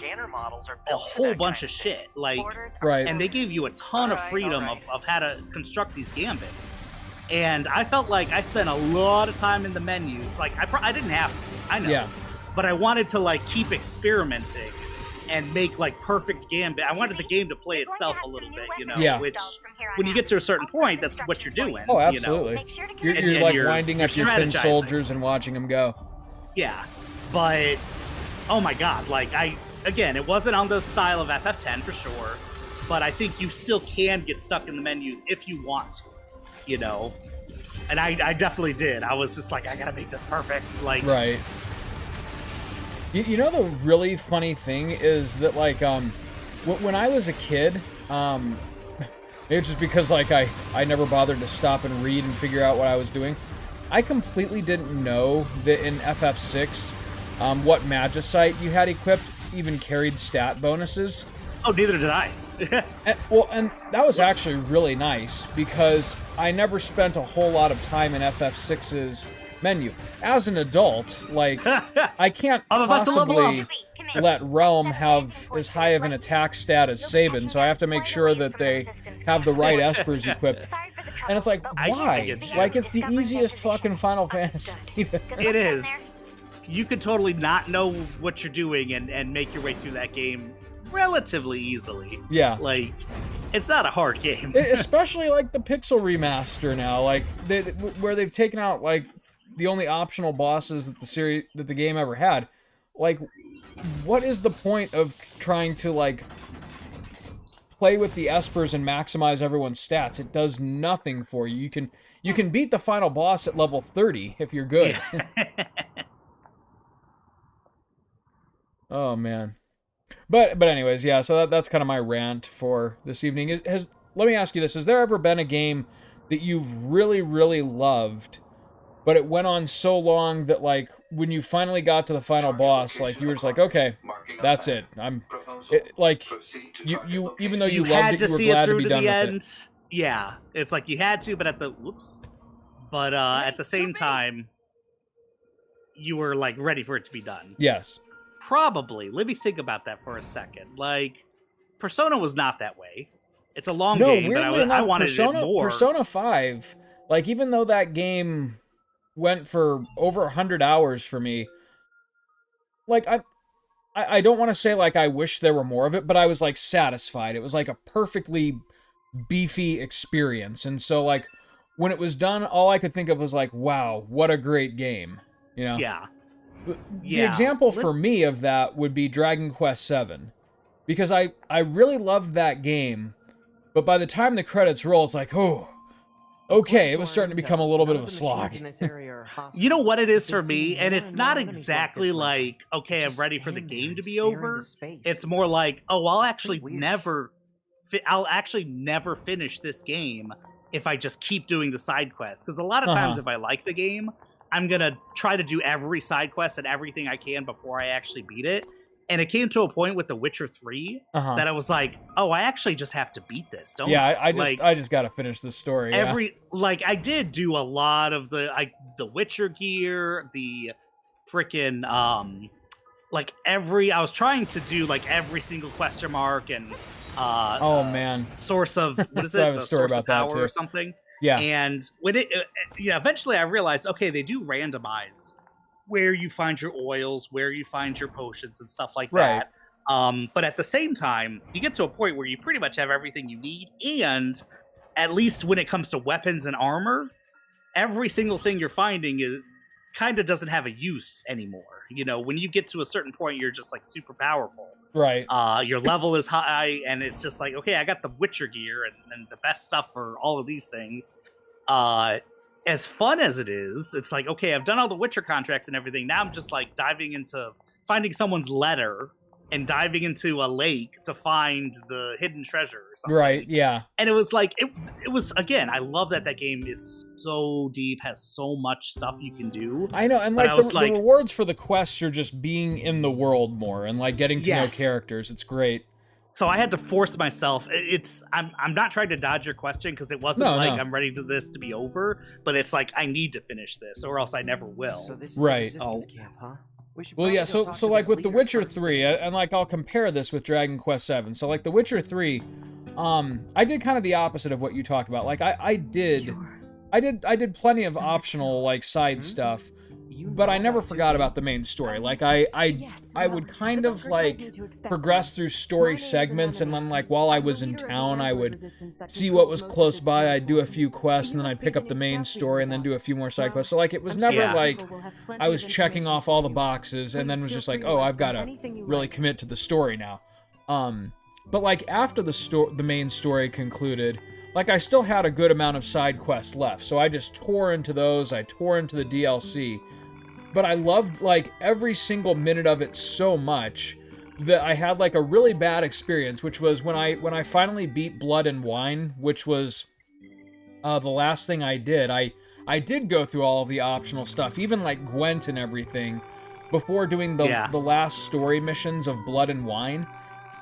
a whole bunch of shit, like, right. And they gave you a ton of freedom of how to construct these gambits. And I felt like I spent a lot of time in the menus. Like, I didn't have to, I know, yeah. But I wanted to like keep experimenting and make like perfect gambit. I wanted the game to play itself a little bit, Yeah. Which when you get to a certain point, that's what you're doing. Oh, absolutely. You're like winding up your tin soldiers and watching them go. Yeah, but oh my god, like it wasn't on the style of FF10 for sure, but I think you still can get stuck in the menus if you want to, and I definitely did. I was just like, I gotta make this perfect, like. Right. The really funny thing is that, like, when I was a kid, it's just because, like, I never bothered to stop and read and figure out what I was doing. I completely didn't know that in FF6, what Magicite you had equipped even carried stat bonuses. Oh, neither did I. and that was actually really nice, because I never spent a whole lot of time in FF6's menu. As an adult, like, I can't possibly let Realm have as high of an attack stat as Sabin, so I have to make sure that they have the right espers equipped. And it's like, why? Like, it's the easiest fucking Final Fantasy. It is. You could totally not know what you're doing and make your way through that game relatively easily. Yeah. Like, it's not a hard game. Especially, like, the Pixel remaster now, like, where they've taken out, like, the only optional bosses that the game ever had. Like, what is the point of trying to, like, play with the espers and maximize everyone's stats? It does nothing for you. You can beat the final boss at level 30 if you're good. Oh man. But anyways, yeah, so that's kind of my rant for this evening. Let me ask you this, has there ever been a game that you've really, really loved, but it went on so long that, like, when you finally got to the final boss, like, you were just like, okay, that's it. You even though you loved it, you were glad to be done with it. Yeah, it's like you had to, but at the same time, you were like ready for it to be done. Yes. Probably. Let me think about that for a second. Like, Persona was not that way. It's a long game, but I wanted it more. Persona 5, like, even though that game went for over 100 hours for me, like, I don't want to say, like, I wish there were more of it, but I was, like, satisfied. It was, like, a perfectly beefy experience. And so, like, when it was done, all I could think of was, like, wow, what a great game. Yeah. The example for me of that would be Dragon Quest VII. Because I really loved that game, but by the time the credits roll, it's like, oh, okay, it was starting to become a little bit of a slog. You know what it is for me? And it's not exactly like, okay, I'm ready for the game to be over. It's more like, oh, I'll actually never finish this game if I just keep doing the side quests. Because a lot of times if I like the game, I'm going to try to do every side quest and everything I can before I actually beat it. And it came to a point with The Witcher 3 that I was like, oh, I actually just have to beat this, don't I? I just got to finish this story. I did do a lot of the Witcher gear, the freaking I was trying to do like every single question mark and source of what is it? The story about power that too. Or something. Yeah. And when eventually I realized, okay, they do randomize where you find your oils, where you find your potions and stuff like that. But at the same time, you get to a point where you pretty much have everything you need. And at least when it comes to weapons and armor, every single thing you're finding is kind of doesn't have a use anymore. You know, when you get to a certain point, you're just like super powerful. Right. Your level is high, and it's just like, okay, I got the Witcher gear and the best stuff for all of these things. As fun as it is, it's like, okay, I've done all the Witcher contracts and everything. Now I'm just like diving into finding someone's letter and diving into a lake to find the hidden treasure or something. Right, yeah. And it was like, it was, again, I love that game is so deep, has so much stuff you can do. I know, and like the rewards for the quests are just being in the world more and like getting to know characters. It's great. So I had to force myself. I'm not trying to dodge your question because it wasn't I'm ready for this to be over, but it's like I need to finish this or else I never will. So this is the resistance camp, huh? Well, yeah, so like with The Witcher 3, and like I'll compare this with Dragon Quest 7. So like The Witcher 3, I did kind of the opposite of what you talked about. Like I did plenty of optional like side stuff, but I never forgot about the main story. Like I would kind of like progress through story segments, and then like while I was in town, I would see what was close by. I'd do a few quests, and then I'd pick up the main story, and then do a few more side quests. So like it was never like I was checking off all the boxes, and then was just like, oh, I've got to really commit to the story now. But like after the main story concluded, like I still had a good amount of side quests left, so I just tore into those. I tore into the DLC. But I loved, like, every single minute of it so much that I had, like, a really bad experience, which was when I finally beat Blood and Wine, which was the last thing I did. I did go through all of the optional stuff, even, like, Gwent and everything, before doing the last story missions of Blood and Wine.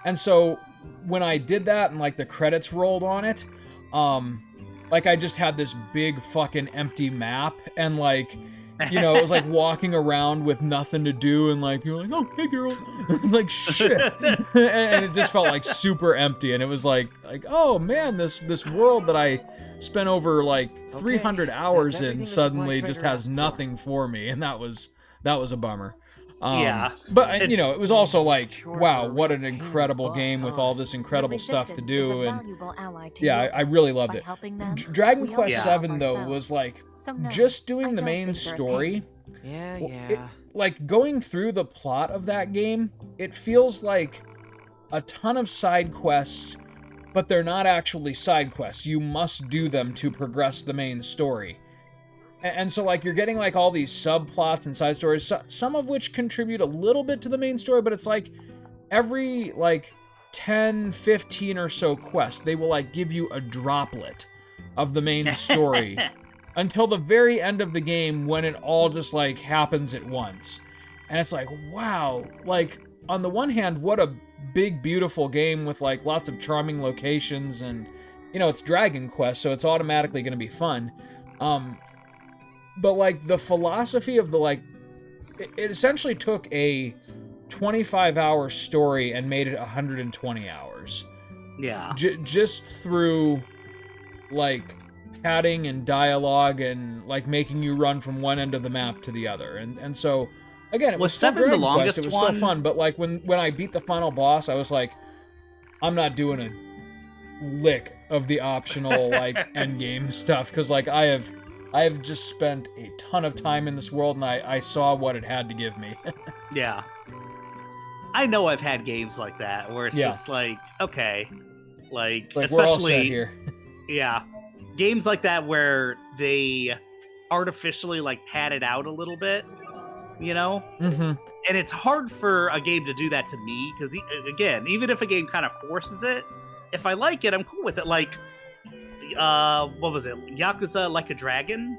And so, when I did that and, like, the credits rolled on it, like, I just had this big fucking empty map, and, like... You know, it was like walking around with nothing to do, and like people were like, "Oh, hey, girl," like shit, and it just felt like super empty. And it was like, oh man, this world that I spent over like 300 hours in suddenly just has nothing for me, and that was a bummer. But you know, it was also like, wow, what an incredible game with all this incredible stuff to do, and yeah, I really loved it. Dragon Quest VII though was like just doing the main story. Like going through the plot of that game, it feels like a ton of side quests, but they're not actually side quests. You must do them to progress the main story. And so, like, you're getting, like, all these subplots and side stories, some of which contribute a little bit to the main story, but it's, like, every, like, 10, 15 or so quests, they will, like, give you a droplet of the main story until the very end of the game when it all just, like, happens at once. And it's like, wow. Like, on the one hand, what a big, beautiful game with, like, lots of charming locations and, you know, it's Dragon Quest, so it's automatically going to be fun. But, like, the philosophy of the, like... It essentially took a 25-hour story and made it 120 hours. Yeah. Just through, like, padding and dialogue and, like, making you run from one end of the map to the other. And so, again, it was still Dragon Quest. It was still fun, but, like, when I beat the final boss, I was like, I'm not doing a lick of the optional, like, endgame stuff, because, like, I have just spent a ton of time in this world, and I saw what it had to give me. Yeah. I know I've had games like that, where it's just like, okay. Like especially... we're all set here. Yeah. games like that where they artificially like pad it out a little bit, you know? Mm-hmm. And it's hard for a game to do that to me because, again, even if a game kind of forces it, if I like it, I'm cool with it. Like, what was it? Yakuza Like a Dragon?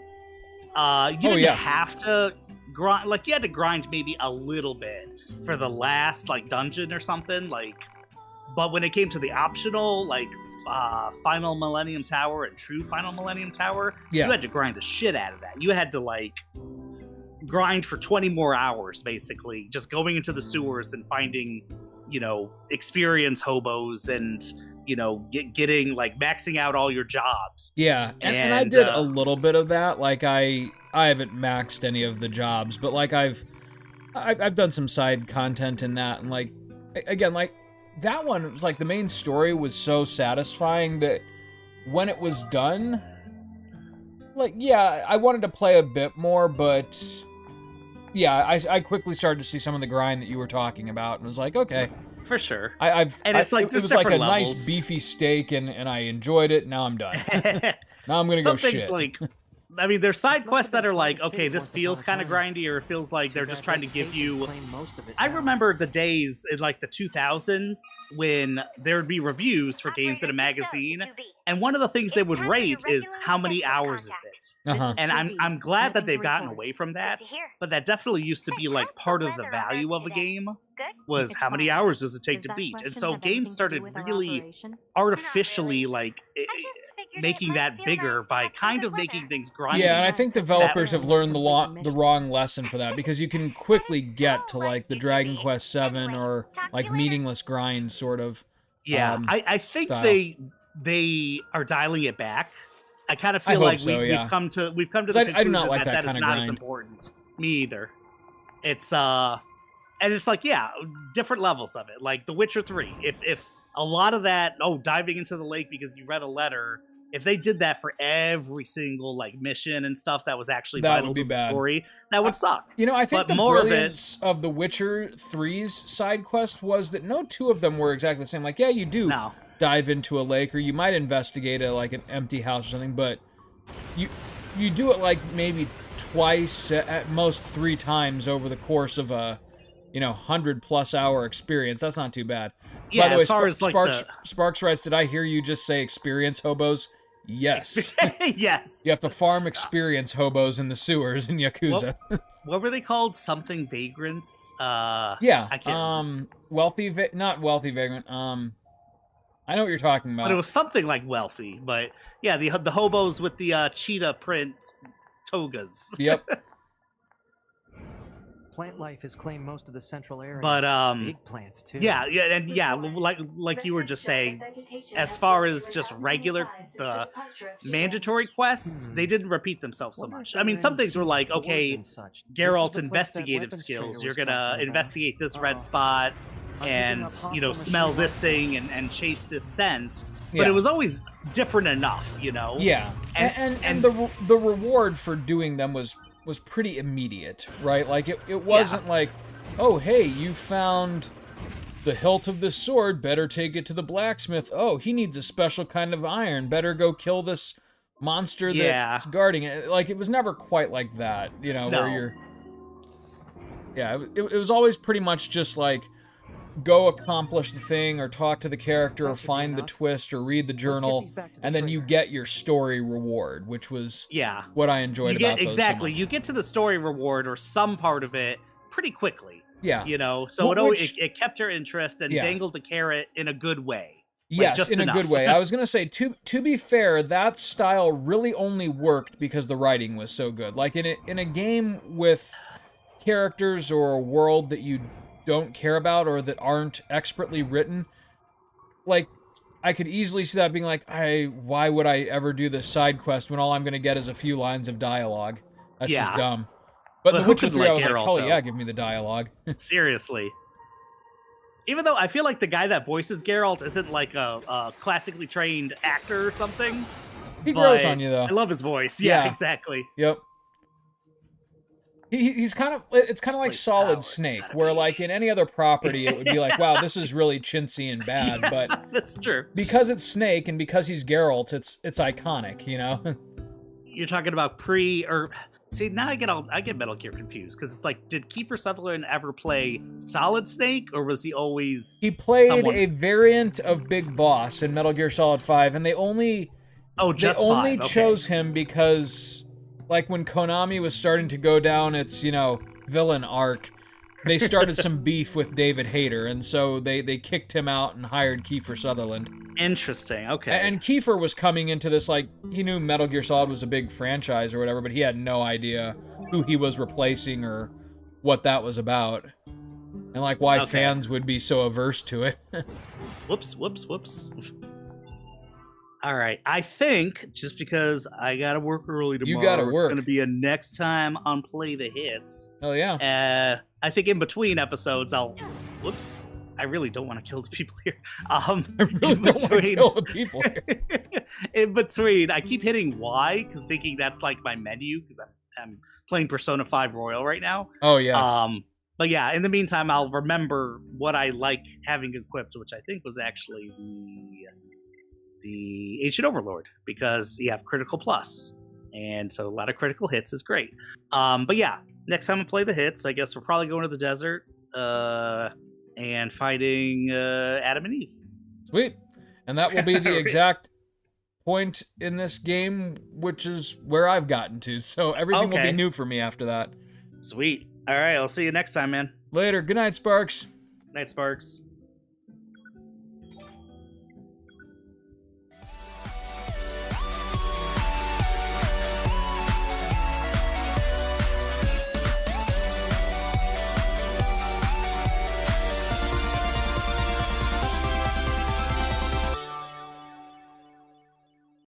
You didn't have to grind, like, you had to grind maybe a little bit for the last, like, dungeon or something, like, but when it came to the optional, like, Final Millennium Tower and True Final Millennium Tower, you had to grind the shit out of that. You had to, like, grind for 20 more hours, basically, just going into the sewers and finding, you know, experience hobos and, you know, getting, like, maxing out all your jobs. Yeah, and I did a little bit of that. Like, I haven't maxed any of the jobs, but, like, I've done some side content in that, and, like, again, like, that one was, like, the main story was so satisfying that when it was done, like, yeah, I wanted to play a bit more, but yeah, I quickly started to see some of the grind that you were talking about, and was like, okay. For sure. It's like, it was like a nice beefy steak, and I enjoyed it. Now I'm done. Now I'm gonna go shit. Some things, like, I mean, there's side quests that are like, okay, this feels kind of grindy, or it feels like they're just trying to give you... I remember the days in, like, the 2000s when there would be reviews for games in a magazine, and one of the things they would rate is how many hours is it. And I'm glad that they've gotten away from that, but that definitely used to be, like, part of the value of a game, was how many hours does it take to beat. And so games started really artificially, like... making that bigger by kind of making things grindy. Yeah, and I think developers have learned the wrong lesson for that, because you can quickly get to, like, the Dragon Quest VII or, like, meaningless grind sort of. Yeah, I think style. They are dialing it back. I kind of feel like we've come to the conclusion I do not like that is kind of not grind. as important. Me either. It's and it's like, yeah, different levels of it. Like The Witcher 3. If a lot of that, diving into the lake because you read a letter, if they did that for every single, like, mission and stuff that was actually vital to the story, that would suck. You know, I think the brilliance of The Witcher 3's side quest was that no two of them were exactly the same. Like, yeah, you do dive into a lake, or you might investigate like an empty house or something, but you do it, like, maybe twice, at most 3 times over the course of a, 100+ hour experience. That's not too bad. Yeah, by the way, as far as, like, Sparks writes, did I hear you just say experience hobos? Yes. Yes. You have to farm experience hobos in the sewers in Yakuza. What were they called? Something vagrants? Yeah. I can't not wealthy vagrant. I know what you're talking about. But it was something like wealthy. But yeah, the hobos with the cheetah print togas. Yep. Plant life has claimed most of the central area. But big plants too. Yeah, like you were just saying, as far as just regular mandatory quests, they didn't repeat themselves so much. I mean, some things were like, okay, Geralt's investigative skills. You're gonna investigate this red spot and smell this thing and chase this scent. But it was always different enough, Yeah, and the reward for doing them was pretty immediate, right? Like, it wasn't like, oh, hey, you found the hilt of this sword, better take it to the blacksmith. Oh, he needs a special kind of iron, better go kill this monster that's guarding it. Like, it was never quite like that, where you're... Yeah, it was always pretty much just like, go accomplish the thing, or talk to the character, or find the twist, or read the journal, and then you get your story reward, which was what I enjoyed about those. Exactly. You get to the story reward, or some part of it, pretty quickly. Yeah. So it kept your interest and dangled the carrot in a good way. Yes, just in a good way. I was going to say, to be fair, that style really only worked because the writing was so good. Like, in a game with characters or a world that you don't care about or that aren't expertly written, like, I could easily see that being like, why would I ever do this side quest when all I'm going to get is a few lines of dialogue? That's just dumb. But The Witcher 3, I was like, hell yeah, give me the dialogue. Seriously. Even though I feel like the guy that voices Geralt isn't like a classically trained actor or something. He grows on you, though. I love his voice. Yeah, exactly. Yep. He's kind of, it's kind of like Solid Snake, where like in any other property it would be like, wow, this is really chintzy and bad, but that's true. Because it's Snake and because he's Geralt, it's iconic, you know. You're talking about see, now I get Metal Gear confused because it's like, did Kiefer Sutherland ever play Solid Snake, or was he always? He played a variant of Big Boss in Metal Gear Solid 5, and they only chose him because, like, when Konami was starting to go down its, villain arc, they started some beef with David Hayter, and so they kicked him out and hired Kiefer Sutherland. Interesting, okay. And Kiefer was coming into this, like, he knew Metal Gear Solid was a big franchise or whatever, but he had no idea who he was replacing or what that was about. And, like, why fans would be so averse to it. Whoops. All right, I think, just because I gotta work early tomorrow, you gotta work. It's gonna be a next time on Play the Hits. Oh, yeah. I think in between episodes, Whoops. I really don't want to kill the people here. I really don't want to kill the people here. In between, I keep hitting Y, because thinking that's like my menu, because I'm playing Persona 5 Royal right now. Oh, yes. But yeah, in the meantime, I'll remember what I like having equipped, which I think was actually the Ancient Overlord, because you have critical plus, and so a lot of critical hits is great. But yeah, next time I play the hits, I guess we're probably going to the desert and fighting Adam and Eve. Sweet. And that will be the exact point in this game, which is where I've gotten to, so everything will be new for me after that. Sweet. All right, I'll see you next time, man. Later. Good night, Sparks. Night, Sparks.